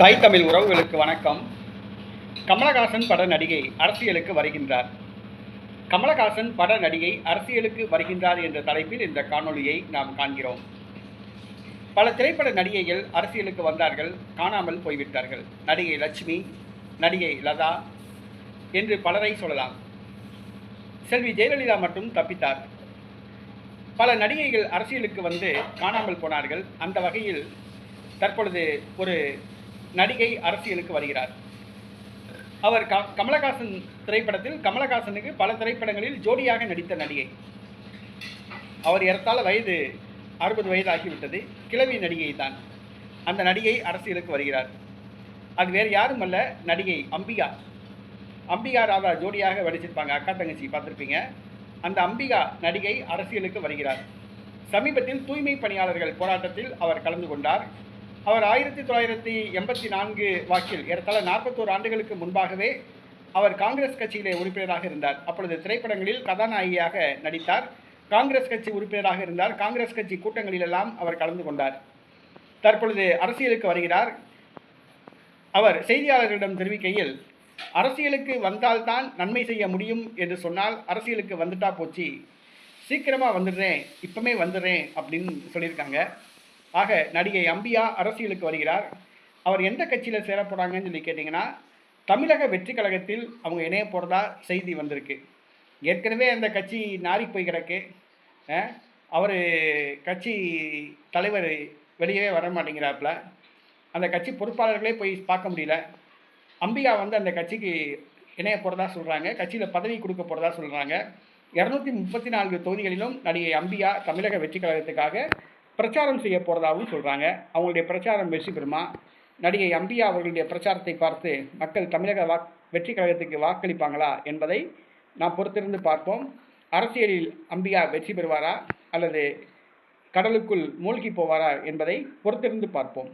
தாய் தமிழ் உறவுகளுக்கு வணக்கம். கமலஹாசன் பட நடிகை அரசியலுக்கு வருகின்றார். கமலஹாசன் பட நடிகை அரசியலுக்கு வருகின்றார் என்ற தலைப்பில் இந்த காணொளியை நாம் காண்கிறோம். பல திரைப்பட நடிகைகள் அரசியலுக்கு வந்தார்கள், காணாமல் போய்விட்டார்கள். நடிகை லட்சுமி, நடிகை லதா என்று பலரை சொல்லலாம். செல்வி ஜெயலலிதா மட்டும் தப்பித்தார். பல நடிகைகள் அரசியலுக்கு வந்து காணாமல் போனார்கள். அந்த வகையில் தற்பொழுது ஒரு நடிகை அரசியலுக்கு வருகிறார். அவர் கமலஹாசன் திரைப்படத்தில் கமலஹாசனுக்கு பல திரைப்படங்களில் ஜோடியாக நடித்த நடிகை. அவர் ஏறத்தாழ வயது 60 வயது ஆகிவிட்டது. கிழவி நடிகை தான். அந்த நடிகை அரசியலுக்கு வருகிறார். அது வேறு யாரும் அல்ல, நடிகை அம்பிகா. அம்பிகா ராதா ஜோடியாக நடிச்சிருப்பாங்க, அக்கா தங்கச்சி பார்த்துருப்பீங்க. அந்த அம்பிகா நடிகை அரசியலுக்கு வருகிறார். சமீபத்தில் தூய்மை பணியாளர்கள் போராட்டத்தில் அவர் கலந்து கொண்டார். அவர் 1984 வாக்கில் ஏறத்தாழ 41 ஆண்டுகளுக்கு முன்பாகவே அவர் காங்கிரஸ் கட்சியிலே உறுப்பினராக இருந்தார். அப்பொழுது திரைப்படங்களில் கதாநாயகியாக நடித்தார். காங்கிரஸ் கட்சி உறுப்பினராக இருந்தார். காங்கிரஸ் கட்சி கூட்டங்களிலெல்லாம் அவர் கலந்து கொண்டார். தற்பொழுது அரசியலுக்கு வருகிறார். அவர் செய்தியாளர்களிடம் தெரிவிக்கையில், அரசியலுக்கு வந்தால்தான் நன்மை செய்ய முடியும் என்று சொன்னால் அரசியலுக்கு வந்துட்டா போச்சு, சீக்கிரமாக வந்துடுறேன், இப்போமே வந்துடுறேன் அப்படின்னு சொல்லியிருக்காங்க. ஆக நடிகை அம்பிகா அரசியலுக்கு வருகிறார். அவர் எந்த கட்சியில் சேர போகிறாங்கன்னு சொல்லி கேட்டிங்கன்னா, தமிழக வெற்றி கழகத்தில் அவங்க இணைய போகிறதா செய்தி வந்திருக்கு. ஏற்கனவே அந்த கட்சி நாரி போய் கிடக்கு. அவர் கட்சி தலைவர் வெளியவே வர மாட்டேங்கிறாப்புல. அந்த கட்சி பொறுப்பாளர்களே போய் பார்க்க முடியல. அம்பிகா வந்து அந்த கட்சிக்கு இணைய போகிறதா சொல்கிறாங்க. கட்சியில் பதவி கொடுக்க போகிறதா சொல்கிறாங்க. 234 தொகுதிகளிலும் நடிகை அம்பிகா தமிழக வெற்றி கழகத்துக்காக பிரச்சாரம் செய்ய போகிறதாகவும் சொல்கிறாங்க. அவங்களுடைய பிரச்சாரம் வெற்றி பெறுமா? நடிகை அம்பிகா அவர்களுடைய பிரச்சாரத்தை பார்த்து மக்கள் தமிழக வெற்றி கழகத்துக்கு வாக்களிப்பாங்களா என்பதை நாம் பொறுத்திருந்து பார்ப்போம். அரசியலில் அம்பிகா வெற்றி பெறுவாரா அல்லது கடலுக்குள் மூழ்கி போவாரா என்பதை பொறுத்திருந்து பார்ப்போம்.